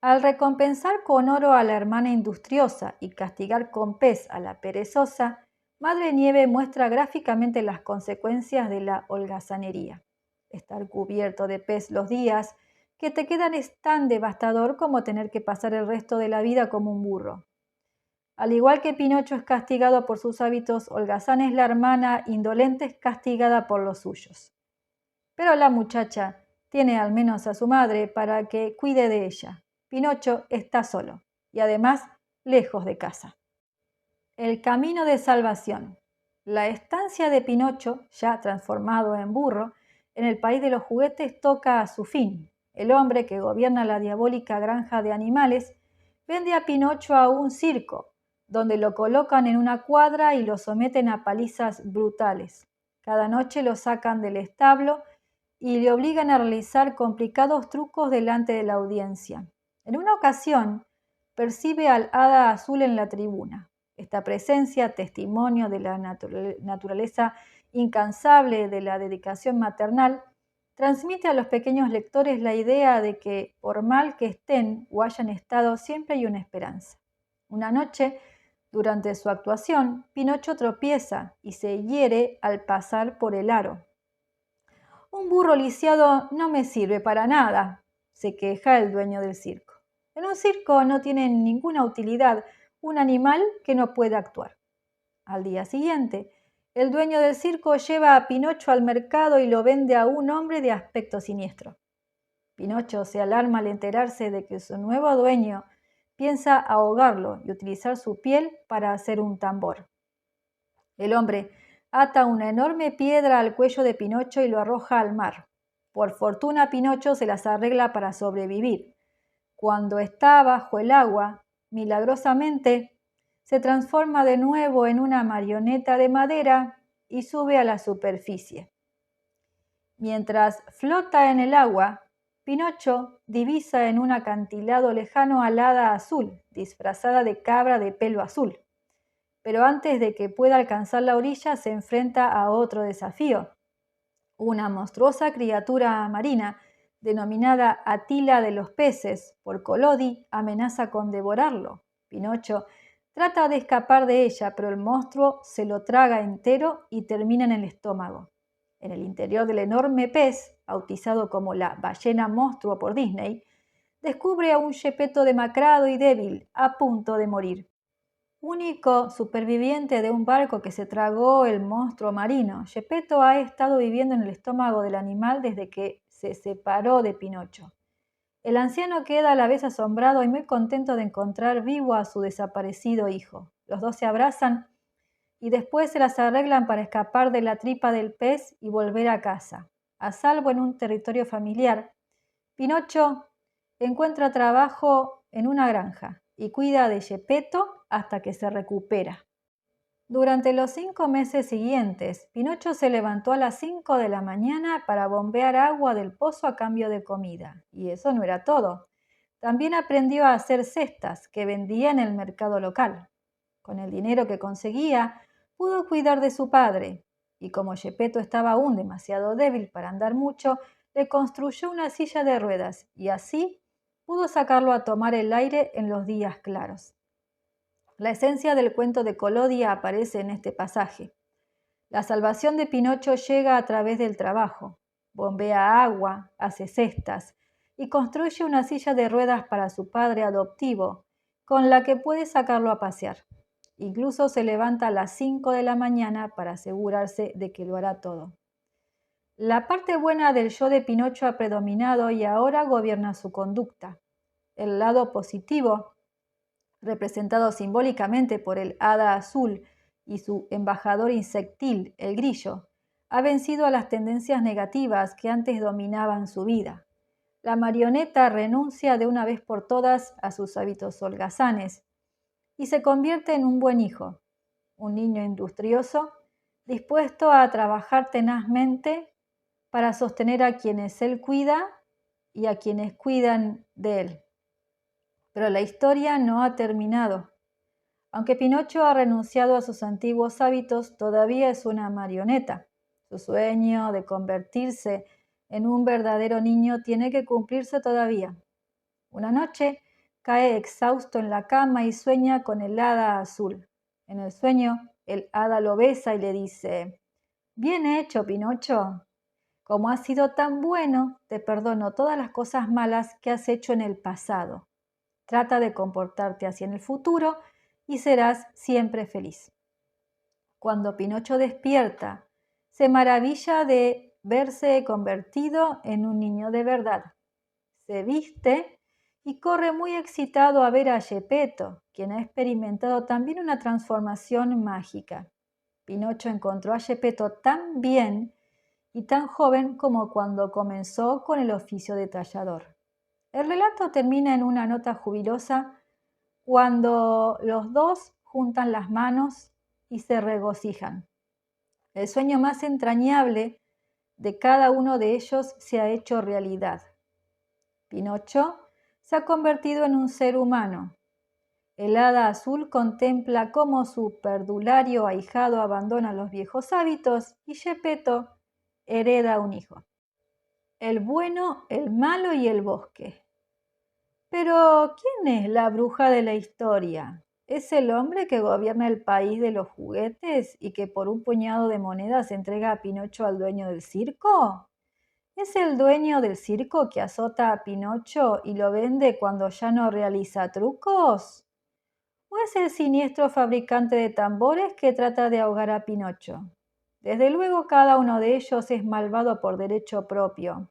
Al recompensar con oro a la hermana industriosa y castigar con pez a la perezosa, Madre Nieve muestra gráficamente las consecuencias de la holgazanería. Estar cubierto de pez los días que te quedan es tan devastador como tener que pasar el resto de la vida como un burro. Al igual que Pinocho es castigado por sus hábitos holgazanes, la hermana indolente es castigada por los suyos. Pero la muchacha tiene al menos a su madre para que cuide de ella. Pinocho está solo y además lejos de casa. El camino de salvación. La estancia de Pinocho, ya transformado en burro, en el país de los juguetes toca a su fin. El hombre que gobierna la diabólica granja de animales vende a Pinocho a un circo, donde lo colocan en una cuadra y lo someten a palizas brutales. Cada noche lo sacan del establo y le obligan a realizar complicados trucos delante de la audiencia. En una ocasión, percibe al hada azul en la tribuna. Esta presencia, testimonio de la naturaleza incansable de la dedicación maternal, transmite a los pequeños lectores la idea de que, por mal que estén o hayan estado, siempre hay una esperanza. Una noche, durante su actuación, Pinocho tropieza y se hiere al pasar por el aro. «Un burro lisiado no me sirve para nada», se queja el dueño del circo. «En un circo no tiene ninguna utilidad un animal que no puede actuar». Al día siguiente, el dueño del circo lleva a Pinocho al mercado y lo vende a un hombre de aspecto siniestro. Pinocho se alarma al enterarse de que su nuevo dueño piensa ahogarlo y utilizar su piel para hacer un tambor. El hombre ata una enorme piedra al cuello de Pinocho y lo arroja al mar. Por fortuna, Pinocho se las arregla para sobrevivir. Cuando está bajo el agua, milagrosamente, se transforma de nuevo en una marioneta de madera y sube a la superficie. Mientras flota en el agua, Pinocho divisa en un acantilado lejano al hada azul, disfrazada de cabra de pelo azul. Pero antes de que pueda alcanzar la orilla, se enfrenta a otro desafío. Una monstruosa criatura marina, denominada Atila de los peces por Collodi, amenaza con devorarlo. Pinocho trata de escapar de ella, pero el monstruo se lo traga entero y termina en el estómago. En el interior del enorme pez, bautizado como la ballena monstruo por Disney, descubre a un Gepetto demacrado y débil, a punto de morir. Único superviviente de un barco que se tragó el monstruo marino, Gepetto ha estado viviendo en el estómago del animal desde que se separó de Pinocho. El anciano queda a la vez asombrado y muy contento de encontrar vivo a su desaparecido hijo. Los dos se abrazan y después se las arreglan para escapar de la tripa del pez y volver a casa. A salvo en un territorio familiar, Pinocho encuentra trabajo en una granja y cuida de Geppetto hasta que se recupera. Durante los 5 meses siguientes, Pinocho se levantó a las 5 de la mañana para bombear agua del pozo a cambio de comida. Y eso no era todo. También aprendió a hacer cestas que vendía en el mercado local. Con el dinero que conseguía, pudo cuidar de su padre. Y como Geppetto estaba aún demasiado débil para andar mucho, le construyó una silla de ruedas y así pudo sacarlo a tomar el aire en los días claros. La esencia del cuento de Colodia aparece en este pasaje. La salvación de Pinocho llega a través del trabajo. Bombea agua, hace cestas y construye una silla de ruedas para su padre adoptivo, con la que puede sacarlo a pasear. Incluso se levanta a las 5 de la mañana para asegurarse de que lo hará todo. La parte buena del yo de Pinocho ha predominado y ahora gobierna su conducta. El lado positivo, representado simbólicamente por el hada azul y su embajador insectil, el grillo, ha vencido a las tendencias negativas que antes dominaban su vida. La marioneta renuncia de una vez por todas a sus hábitos holgazanes y se convierte en un buen hijo, un niño industrioso, dispuesto a trabajar tenazmente para sostener a quienes él cuida y a quienes cuidan de él. Pero la historia no ha terminado. Aunque Pinocho ha renunciado a sus antiguos hábitos, todavía es una marioneta. Su sueño de convertirse en un verdadero niño tiene que cumplirse todavía. Una noche cae exhausto en la cama y sueña con el hada azul. En el sueño, el hada lo besa y le dice: «Bien hecho, Pinocho. Como has sido tan bueno, te perdono todas las cosas malas que has hecho en el pasado. Trata de comportarte así en el futuro y serás siempre feliz». Cuando Pinocho despierta, se maravilla de verse convertido en un niño de verdad. Se viste y corre muy excitado a ver a Geppetto, quien ha experimentado también una transformación mágica. Pinocho encontró a Geppetto tan bien y tan joven como cuando comenzó con el oficio de tallador. El relato termina en una nota jubilosa cuando los dos juntan las manos y se regocijan. El sueño más entrañable de cada uno de ellos se ha hecho realidad. Pinocho se ha convertido en un ser humano. El hada azul contempla cómo su perdulario ahijado abandona los viejos hábitos y Geppetto hereda un hijo. El bueno, el malo y el bosque. Pero, ¿quién es la bruja de la historia? ¿Es el hombre que gobierna el país de los juguetes y que por un puñado de monedas entrega a Pinocho al dueño del circo? ¿Es el dueño del circo que azota a Pinocho y lo vende cuando ya no realiza trucos? ¿O es el siniestro fabricante de tambores que trata de ahogar a Pinocho? Desde luego, cada uno de ellos es malvado por derecho propio.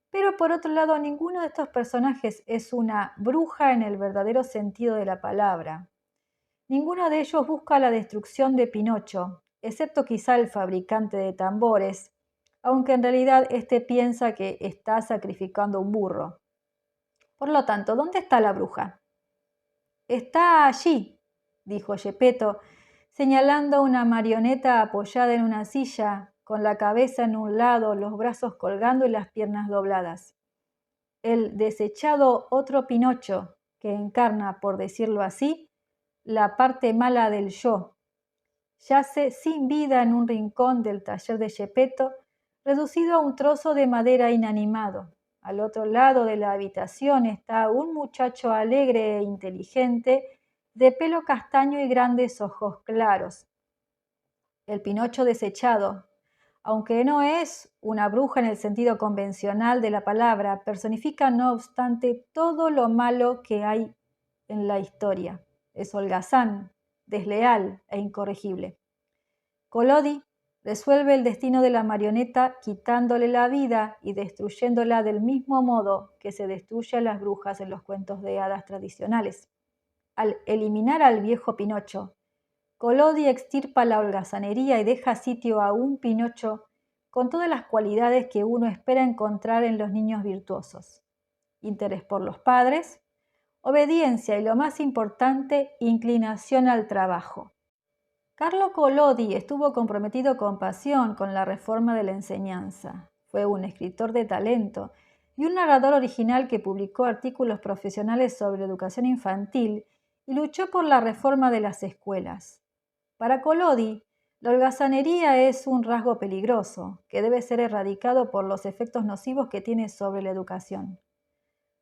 Pero por otro lado, ninguno de estos personajes es una bruja en el verdadero sentido de la palabra. Ninguno de ellos busca la destrucción de Pinocho, excepto quizá el fabricante de tambores, aunque en realidad éste piensa que está sacrificando un burro. Por lo tanto, ¿dónde está la bruja? «Está allí», dijo Geppetto, señalando una marioneta apoyada en una silla, con la cabeza en un lado, los brazos colgando y las piernas dobladas. El desechado otro Pinocho, que encarna, por decirlo así, la parte mala del yo, yace sin vida en un rincón del taller de Geppetto, reducido a un trozo de madera inanimado. Al otro lado de la habitación está un muchacho alegre e inteligente, de pelo castaño y grandes ojos claros. El Pinocho desechado, aunque no es una bruja en el sentido convencional de la palabra, personifica no obstante todo lo malo que hay en la historia. Es holgazán, desleal e incorregible. Collodi resuelve el destino de la marioneta quitándole la vida y destruyéndola del mismo modo que se destruye a las brujas en los cuentos de hadas tradicionales. Al eliminar al viejo Pinocho, Collodi extirpa la holgazanería y deja sitio a un Pinocho con todas las cualidades que uno espera encontrar en los niños virtuosos: interés por los padres, obediencia y, lo más importante, inclinación al trabajo. Carlo Collodi estuvo comprometido con pasión con la reforma de la enseñanza. Fue un escritor de talento y un narrador original que publicó artículos profesionales sobre educación infantil y luchó por la reforma de las escuelas. Para Collodi, la holgazanería es un rasgo peligroso que debe ser erradicado por los efectos nocivos que tiene sobre la educación.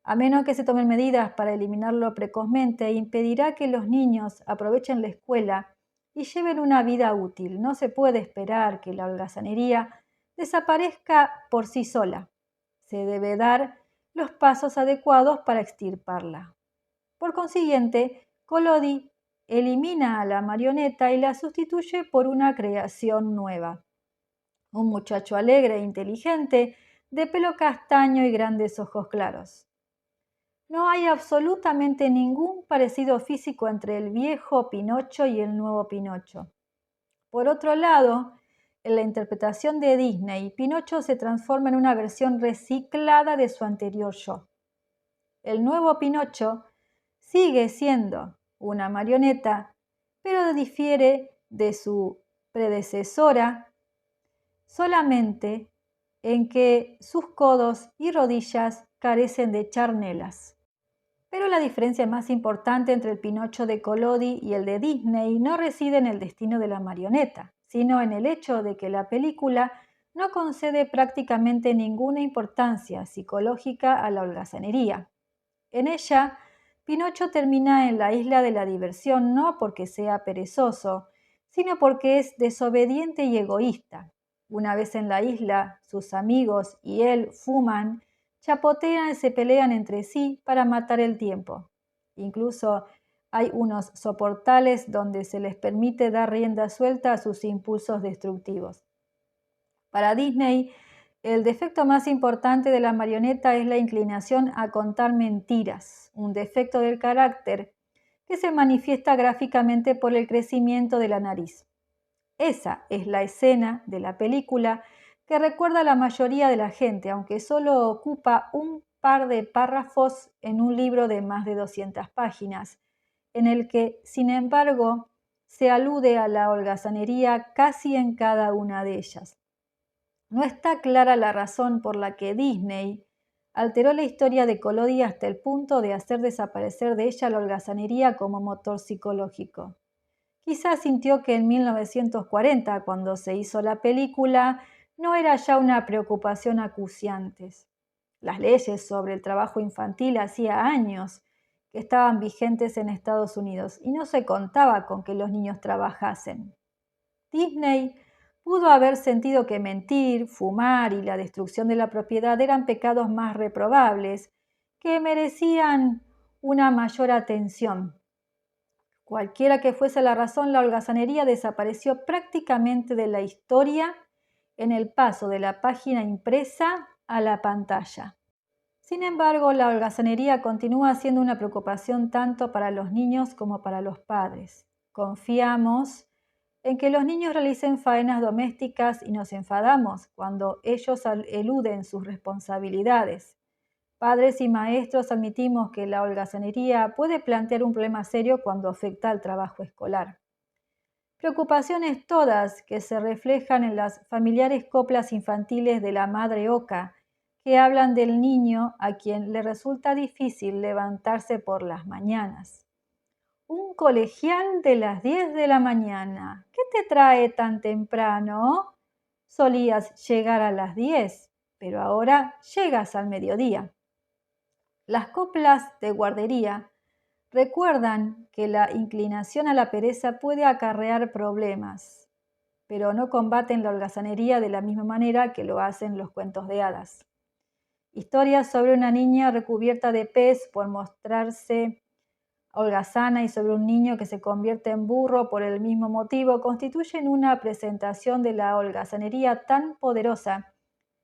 A menos que se tomen medidas para eliminarlo precozmente, impedirá que los niños aprovechen la escuela y lleven una vida útil. No se puede esperar que la holgazanería desaparezca por sí sola. Se debe dar los pasos adecuados para extirparla. Por consiguiente, Collodi elimina a la marioneta y la sustituye por una creación nueva: un muchacho alegre e inteligente, de pelo castaño y grandes ojos claros. No hay absolutamente ningún parecido físico entre el viejo Pinocho y el nuevo Pinocho. Por otro lado, en la interpretación de Disney, Pinocho se transforma en una versión reciclada de su anterior yo. El nuevo Pinocho sigue siendo una marioneta, pero difiere de su predecesora solamente en que sus codos y rodillas carecen de charnelas. Pero la diferencia más importante entre el Pinocho de Collodi y el de Disney no reside en el destino de la marioneta, sino en el hecho de que la película no concede prácticamente ninguna importancia psicológica a la holgazanería. En ella, Pinocho termina en la isla de la diversión no porque sea perezoso, sino porque es desobediente y egoísta. Una vez en la isla, sus amigos y él fuman, chapotean y se pelean entre sí para matar el tiempo. Incluso hay unos soportales donde se les permite dar rienda suelta a sus impulsos destructivos. Para Disney, el defecto más importante de la marioneta es la inclinación a contar mentiras, un defecto del carácter que se manifiesta gráficamente por el crecimiento de la nariz. Esa es la escena de la película que recuerda a la mayoría de la gente, aunque solo ocupa un par de párrafos en un libro de más de 200 páginas, en el que, sin embargo, se alude a la holgazanería casi en cada una de ellas. No está clara la razón por la que Disney alteró la historia de Collodi hasta el punto de hacer desaparecer de ella la holgazanería como motor psicológico. Quizás sintió que en 1940, cuando se hizo la película, no era ya una preocupación acuciante. Las leyes sobre el trabajo infantil hacía años que estaban vigentes en Estados Unidos y no se contaba con que los niños trabajasen. Disney pudo haber sentido que mentir, fumar y la destrucción de la propiedad eran pecados más reprobables, que merecían una mayor atención. Cualquiera que fuese la razón, la holgazanería desapareció prácticamente de la historia en el paso de la página impresa a la pantalla. Sin embargo, la holgazanería continúa siendo una preocupación tanto para los niños como para los padres. Confiamos en que los niños realicen faenas domésticas y nos enfadamos cuando ellos eluden sus responsabilidades. Padres y maestros admitimos que la holgazanería puede plantear un problema serio cuando afecta al trabajo escolar. Preocupaciones todas que se reflejan en las familiares coplas infantiles de la Madre Oca, que hablan del niño a quien le resulta difícil levantarse por las mañanas. Un colegial de las 10 de la mañana. ¿Qué te trae tan temprano? Solías llegar a las 10, pero ahora llegas al mediodía. Las coplas de guardería recuerdan que la inclinación a la pereza puede acarrear problemas, pero no combaten la holgazanería de la misma manera que lo hacen los cuentos de hadas. Historias sobre una niña recubierta de pez por mostrarse holgazana y sobre un niño que se convierte en burro por el mismo motivo constituyen una presentación de la holgazanería tan poderosa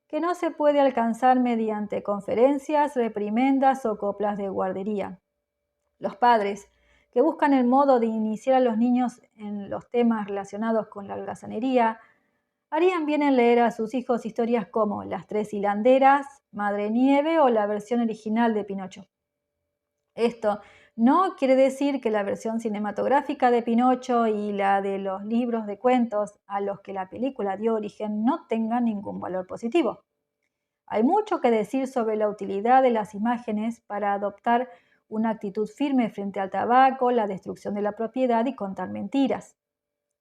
que no se puede alcanzar mediante conferencias, reprimendas o coplas de guardería. Los padres que buscan el modo de iniciar a los niños en los temas relacionados con la holgazanería harían bien en leer a sus hijos historias como Las Tres Hilanderas, Madre Nieve o la versión original de Pinocho. Esto no quiere decir que la versión cinematográfica de Pinocho y la de los libros de cuentos a los que la película dio origen no tengan ningún valor positivo. Hay mucho que decir sobre la utilidad de las imágenes para adoptar una actitud firme frente al tabaco, la destrucción de la propiedad y contar mentiras.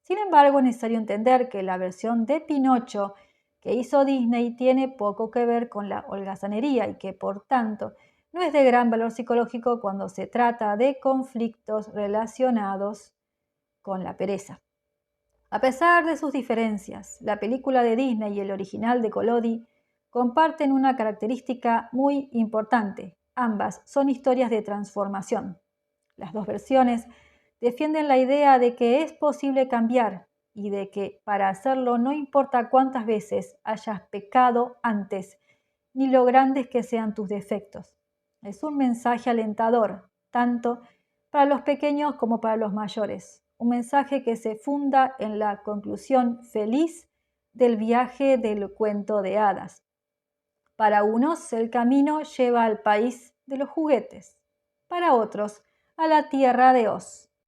Sin embargo, es necesario entender que la versión de Pinocho que hizo Disney tiene poco que ver con la holgazanería y que, por tanto, no es de gran valor psicológico cuando se trata de conflictos relacionados con la pereza. A pesar de sus diferencias, la película de Disney y el original de Collodi comparten una característica muy importante. Ambas son historias de transformación. Las dos versiones defienden la idea de que es posible cambiar y de que para hacerlo no importa cuántas veces hayas pecado antes, ni lo grandes que sean tus defectos. Es un mensaje alentador, tanto para los pequeños como para los mayores. Un mensaje que se funda en la conclusión feliz del viaje del cuento de hadas. Para unos, el camino lleva al país de los juguetes. Para otros, a la tierra de Oz.